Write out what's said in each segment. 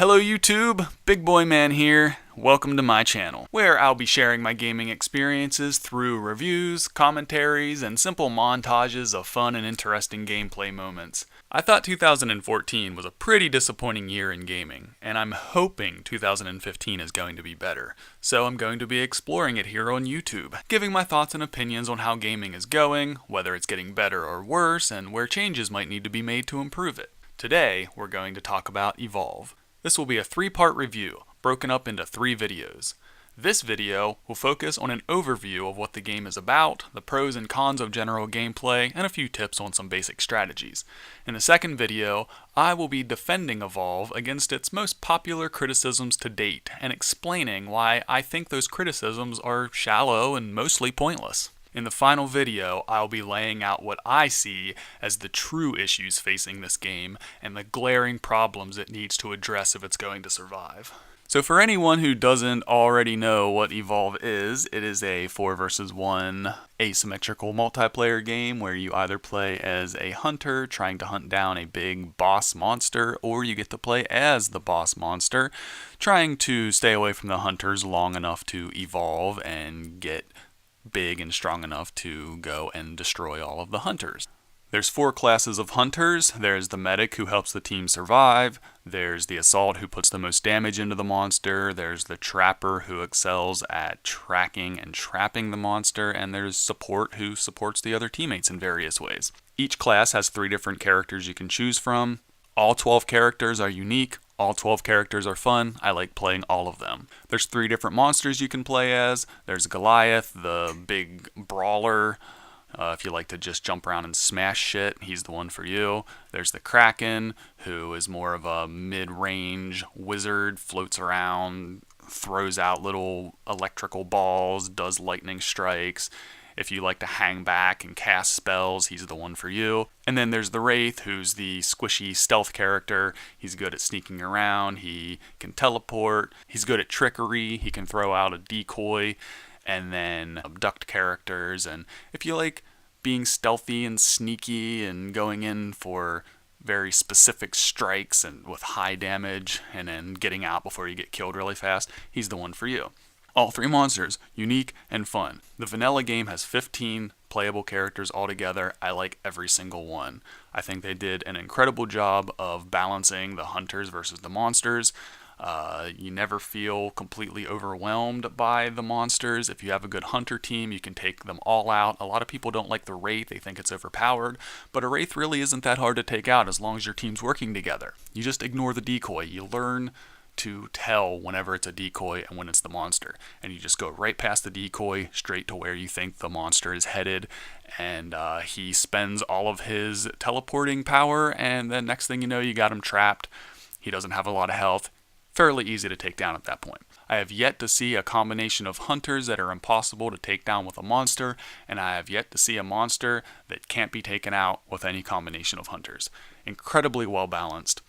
Hello YouTube, Big Boy Man here. Welcome to my channel, where I'll be sharing my gaming experiences through reviews, commentaries, and simple montages of fun and interesting gameplay moments. I thought 2014 was a pretty disappointing year in gaming, and I'm hoping 2015 is going to be better. So I'm going to be exploring it here on YouTube, giving my thoughts and opinions on how gaming is going, whether it's getting better or worse, and where changes might need to be made to improve it. Today, we're going to talk about Evolve. This will be a 3-part review, broken up into 3 videos. This video will focus on an overview of what the game is about, the pros and cons of general gameplay, and a few tips on some basic strategies. In the second video, I will be defending Evolve against its most popular criticisms to date, and explaining why I think those criticisms are shallow and mostly pointless. In the final video, I'll be laying out what I see as the true issues facing this game and the glaring problems it needs to address if it's going to survive. So for anyone who doesn't already know what Evolve is, it is a 4 versus 1 asymmetrical multiplayer game where you either play as a hunter trying to hunt down a big boss monster, or you get to play as the boss monster trying to stay away from the hunters long enough to evolve and get big and strong enough to go and destroy all of the hunters. There's 4 classes of hunters. There's the medic who helps the team survive. There's the assault who puts the most damage into the monster. There's the trapper who excels at tracking and trapping the monster. And there's support who supports the other teammates in various ways. Each class has 3 different characters you can choose from. All 12 characters are unique. All 12 characters are fun. I like playing all of them. There's 3 different monsters you can play as. There's Goliath, the big brawler. If you like to just jump around and smash shit, he's the one for you. There's the Kraken, who is more of a mid-range wizard, floats around, throws out little electrical balls, does lightning strikes. If you like to hang back and cast spells, he's the one for you. And then there's the Wraith, who's the squishy stealth character. He's good at sneaking around, he can teleport, he's good at trickery, he can throw out a decoy, and then abduct characters. And if you like being stealthy and sneaky and going in for very specific strikes and with high damage and then getting out before you get killed really fast, he's the one for you. All 3 monsters, unique and fun. The vanilla game has 15 playable characters altogether. I like every single one. I think they did an incredible job of balancing the hunters versus the monsters. You never feel completely overwhelmed by the monsters. If you have a good hunter team, you can take them all out. A lot of people don't like the Wraith. They think it's overpowered. But a Wraith really isn't that hard to take out as long as your team's working together. You just ignore the decoy. You learn to tell whenever it's a decoy and when it's the monster, and you just go right past the decoy straight to where you think the monster is headed, and he spends all of his teleporting power, and then next thing you know, you got him trapped. He doesn't have a lot of health. Fairly easy to take down at that point. I have yet to see a combination of hunters that are impossible to take down with a monster, and I have yet to see a monster that can't be taken out with any combination of hunters. Incredibly well balanced.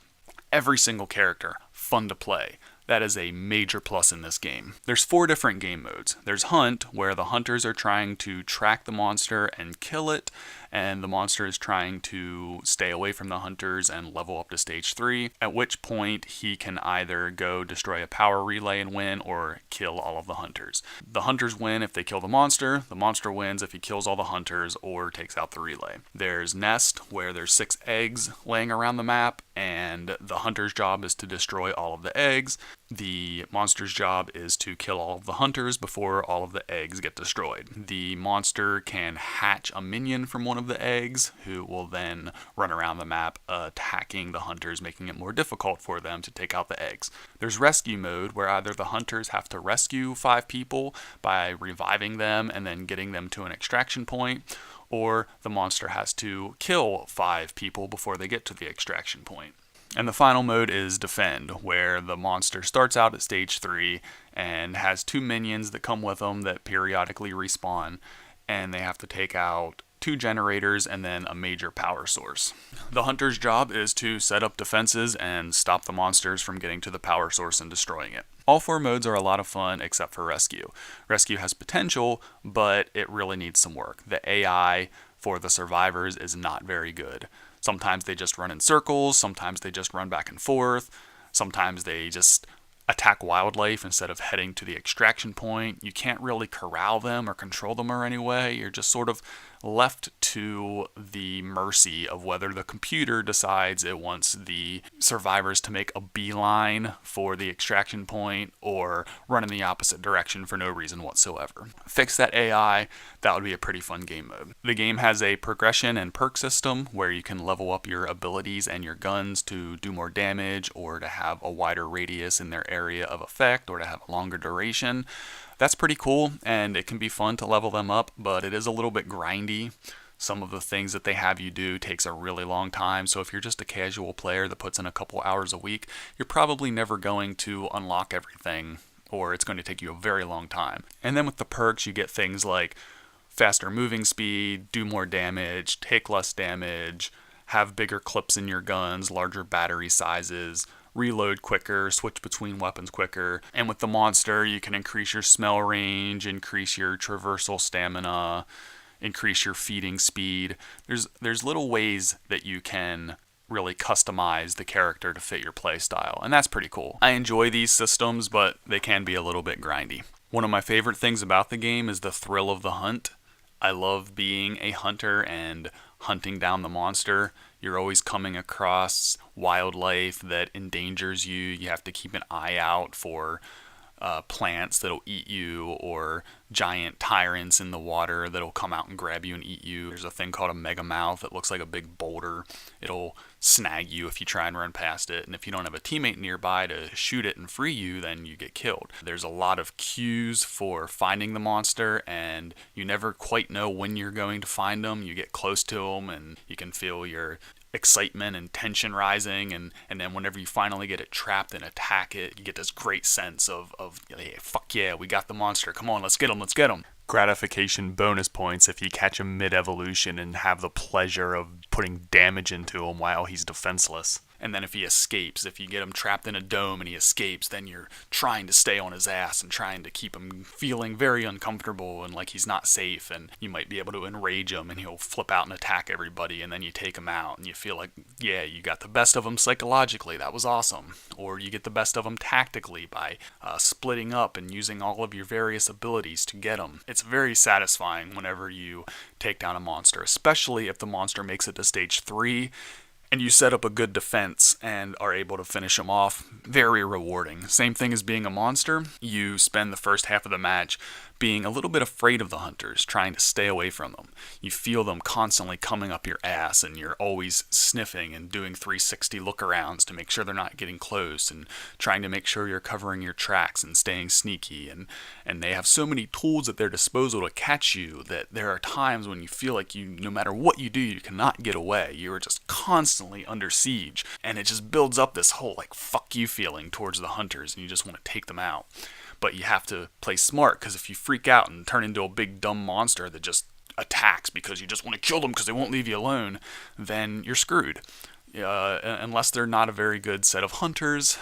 Every single character, fun to play. That is a major plus in this game. There's 4 different game modes. There's Hunt, where the hunters are trying to track the monster and kill it, and the monster is trying to stay away from the hunters and level up to stage 3, at which point he can either go destroy a power relay and win, or kill all of the hunters. The hunters win if they kill the monster wins if he kills all the hunters or takes out the relay. There's Nest, where there's 6 eggs laying around the map, and the hunter's job is to destroy all of the eggs. The monster's job is to kill all of the hunters before all of the eggs get destroyed. The monster can hatch a minion from one of the eggs, who will then run around the map attacking the hunters, making it more difficult for them to take out the eggs. There's rescue mode, where either the hunters have to rescue 5 people by reviving them and then getting them to an extraction point, or the monster has to kill 5 people before they get to the extraction point. And the final mode is Defend, where the monster starts out at stage 3 and has 2 minions that come with them that periodically respawn, and they have to take out 2 generators and then a major power source. The hunter's job is to set up defenses and stop the monsters from getting to the power source and destroying it. All 4 modes are a lot of fun except for Rescue. Rescue has potential, but it really needs some work. The AI for the survivors is not very good. Sometimes they just run in circles, sometimes they just run back and forth. Sometimes they just attack wildlife instead of heading to the extraction point. You can't really corral them or control them or any way. You're just sort of left to the mercy of whether the computer decides it wants the survivors to make a beeline for the extraction point or run in the opposite direction for no reason whatsoever. Fix that AI, that would be a pretty fun game mode. The game has a progression and perk system where you can level up your abilities and your guns to do more damage or to have a wider radius in their area of effect or to have a longer duration. That's pretty cool, and it can be fun to level them up, but it is a little bit grindy. Some of the things that they have you do takes a really long time, so if you're just a casual player that puts in a couple hours a week, you're probably never going to unlock everything, or it's going to take you a very long time. And then with the perks, you get things like faster moving speed, do more damage, take less damage, have bigger clips in your guns, larger battery sizes, reload quicker, switch between weapons quicker, and with the monster you can increase your smell range, increase your traversal stamina, increase your feeding speed. There's little ways that you can really customize the character to fit your playstyle, and that's pretty cool. I enjoy these systems, but they can be a little bit grindy. One of my favorite things about the game is the thrill of the hunt. I love being a hunter and hunting down the monster. You're always coming across wildlife that endangers you. You have to keep an eye out for plants that'll eat you, or giant tyrants in the water that'll come out and grab you and eat you. There's a thing called a mega mouth that looks like a big boulder. It'll snag you if you try and run past it, and if you don't have a teammate nearby to shoot it and free you, then you get killed. There's a lot of cues for finding the monster, and you never quite know when you're going to find them. You get close to them, and you can feel your excitement and tension rising, and then whenever you finally get it trapped and attack it, you get this great sense of hey, fuck yeah, we got the monster, come on, let's get him. Gratification bonus points if you catch him mid-evolution and have the pleasure of putting damage into him while he's defenseless. And then if he escapes, if you get him trapped in a dome and he escapes, then you're trying to stay on his ass and trying to keep him feeling very uncomfortable and like he's not safe, and you might be able to enrage him and he'll flip out and attack everybody, and then you take him out and you feel like, yeah, you got the best of him psychologically, that was awesome. Or you get the best of him tactically by splitting up and using all of your various abilities to get him. It's very satisfying whenever you take down a monster, especially if the monster makes it to stage 3 and you set up a good defense and are able to finish them off. Very rewarding. Same thing as being a monster. You spend the first half of the match being a little bit afraid of the hunters, trying to stay away from them. You feel them constantly coming up your ass, and you're always sniffing and doing 360 look-arounds to make sure they're not getting close, and trying to make sure you're covering your tracks and staying sneaky. And they have so many tools at their disposal to catch you that there are times when you feel like no matter what you do, you cannot get away. You are just constantly under siege, and it just builds up this whole like fuck you feeling towards the hunters, and you just want to take them out. But you have to play smart, because if you freak out and turn into a big dumb monster that just attacks because you just want to kill them because they won't leave you alone, then you're screwed. Unless they're not a very good set of hunters,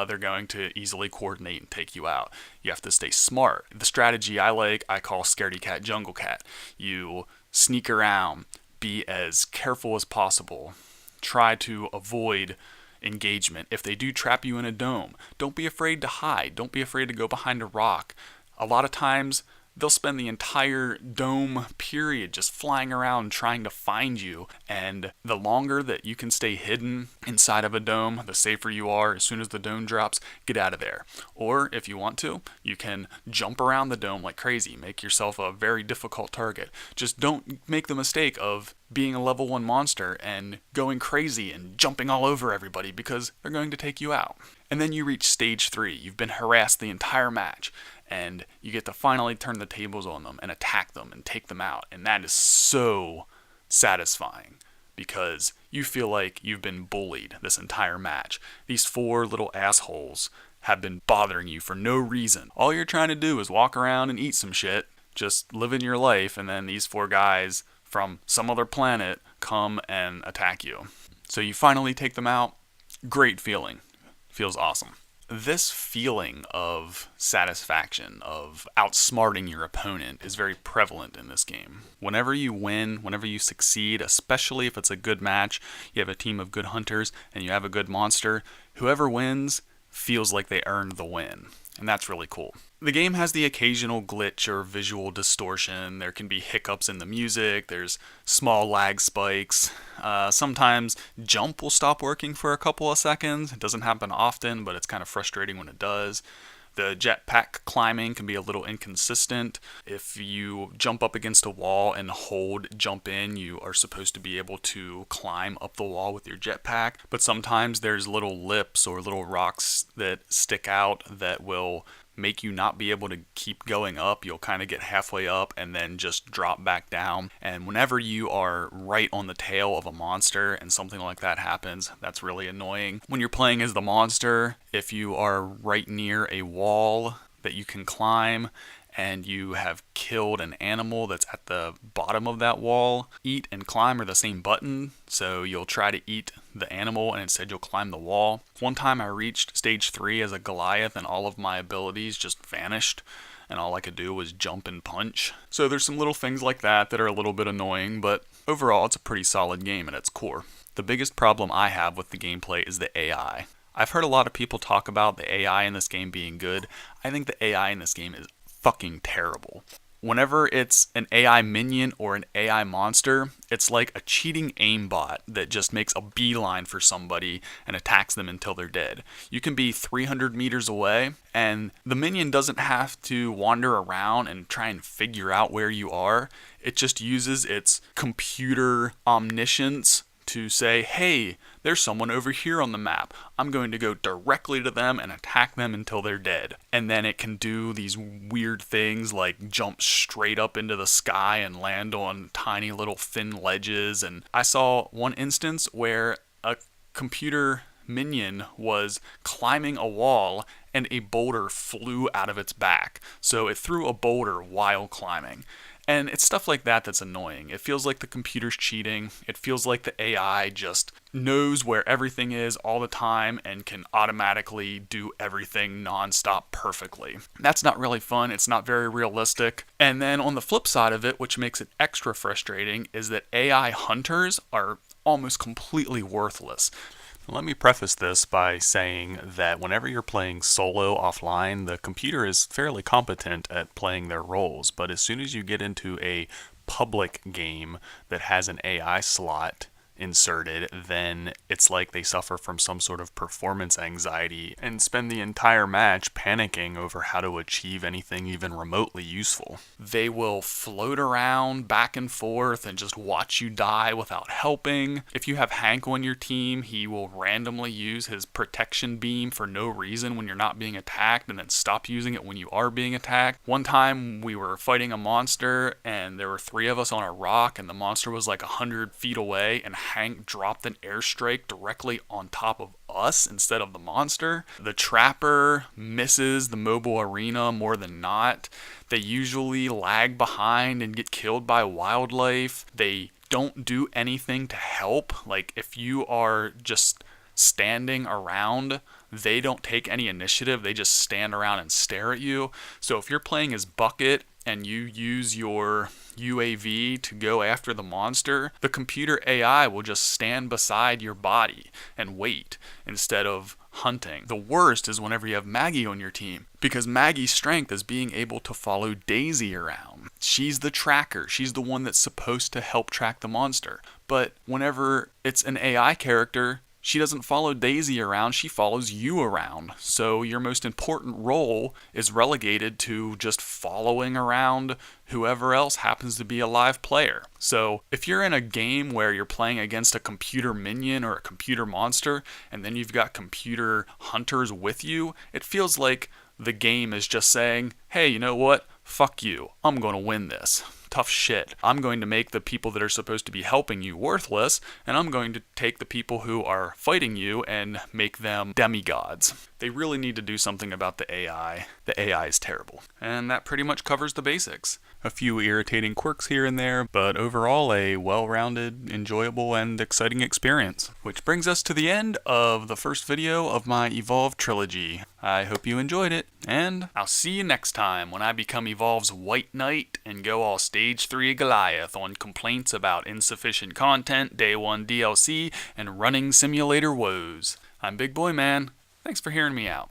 they're going to easily coordinate and take you out. You have to stay smart. The strategy I call Scaredy Cat Jungle Cat. You sneak around, be as careful as possible, try to avoid engagement. If they do trap you in a dome, don't be afraid to hide. Don't be afraid to go behind a rock. A lot of times, they'll spend the entire dome period just flying around trying to find you, and the longer that you can stay hidden inside of a dome, the safer you are. As soon as the dome drops, get out of there. Or if you want to, you can jump around the dome like crazy, make yourself a very difficult target. Just don't make the mistake of being a level 1 monster and going crazy and jumping all over everybody, because they're going to take you out. And then you reach stage 3. You've been harassed the entire match, and you get to finally turn the tables on them and attack them and take them out. And that is so satisfying, because you feel like you've been bullied this entire match. These 4 little assholes have been bothering you for no reason. All you're trying to do is walk around and eat some shit, just living your life, and then these 4 guys from some other planet come and attack you. So you finally take them out. Great feeling. Feels awesome. This feeling of satisfaction, of outsmarting your opponent, is very prevalent in this game. Whenever you win, whenever you succeed, especially if it's a good match, you have a team of good hunters, and you have a good monster, whoever wins feels like they earned the win. And that's really cool. The game has the occasional glitch or visual distortion. There can be hiccups in the music. There's small lag spikes. Sometimes jump will stop working for a couple of seconds. It doesn't happen often, but it's kind of frustrating when it does. The jetpack climbing can be a little inconsistent. If you jump up against a wall and hold jump in, you are supposed to be able to climb up the wall with your jetpack. But sometimes there's little lips or little rocks that stick out that will make you not be able to keep going up. You'll kind of get halfway up and then just drop back down. And whenever you are right on the tail of a monster and something like that happens, that's really annoying. When you're playing as the monster, if you are right near a wall that you can climb and you have killed an animal that's at the bottom of that wall, eat and climb are the same button, so you'll try to eat the animal and instead you'll climb the wall. One time I reached stage 3 as a Goliath and all of my abilities just vanished and all I could do was jump and punch. So there's some little things like that that are a little bit annoying, but overall it's a pretty solid game at its core. The biggest problem I have with the gameplay is the AI. I've heard a lot of people talk about the AI in this game being good. I think the AI in this game is fucking terrible. Whenever it's an AI minion or an AI monster, it's like a cheating aimbot that just makes a beeline for somebody and attacks them until they're dead. You can be 300 meters away, and the minion doesn't have to wander around and try and figure out where you are. It just uses its computer omniscience to say, hey, there's someone over here on the map. I'm going to go directly to them and attack them until they're dead. And then it can do these weird things like jump straight up into the sky and land on tiny little thin ledges. And I saw one instance where a computer minion was climbing a wall and a boulder flew out of its back. So it threw a boulder while climbing. And it's stuff like that that's annoying. It feels like the computer's cheating. It feels like the AI just knows where everything is all the time and can automatically do everything nonstop perfectly. That's not really fun. It's not very realistic. And then on the flip side of it, which makes it extra frustrating, is that AI hunters are almost completely worthless. Let me preface this by saying that whenever you're playing solo offline, the computer is fairly competent at playing their roles, but as soon as you get into a public game that has an AI slot inserted, then it's like they suffer from some sort of performance anxiety and spend the entire match panicking over how to achieve anything even remotely useful. They will float around back and forth and just watch you die without helping. If you have Hank on your team, he will randomly use his protection beam for no reason when you're not being attacked and then stop using it when you are being attacked. One time we were fighting a monster and there were 3 of us on a rock and the monster was like 100 feet away and Hank dropped an airstrike directly on top of us instead of the monster. The trapper misses the mobile arena more than not. They usually lag behind and get killed by wildlife. They don't do anything to help. Like if you are just standing around, they don't take any initiative. They just stand around and stare at you. So if you're playing as Bucket and you use your UAV to go after the monster, the computer AI will just stand beside your body and wait instead of hunting. The worst is whenever you have Maggie on your team, because Maggie's strength is being able to follow Daisy around. She's the tracker. She's the one that's supposed to help track the monster. But whenever it's an AI character, she doesn't follow Daisy around, she follows you around. So your most important role is relegated to just following around whoever else happens to be a live player. So if you're in a game where you're playing against a computer minion or a computer monster, and then you've got computer hunters with you, it feels like the game is just saying, hey, you know what? Fuck you. I'm going to win this. Tough shit. I'm going to make the people that are supposed to be helping you worthless, and I'm going to take the people who are fighting you and make them demigods. They really need to do something about the AI. The AI is terrible. And that pretty much covers the basics. A few irritating quirks here and there, but overall a well-rounded, enjoyable, and exciting experience. Which brings us to the end of the first video of my Evolve trilogy. I hope you enjoyed it, and I'll see you next time when I become Evolve's White Knight and go all Stage 3 Goliath on complaints about insufficient content, Day 1 DLC, and running simulator woes. I'm Big Boy Man. Thanks for hearing me out.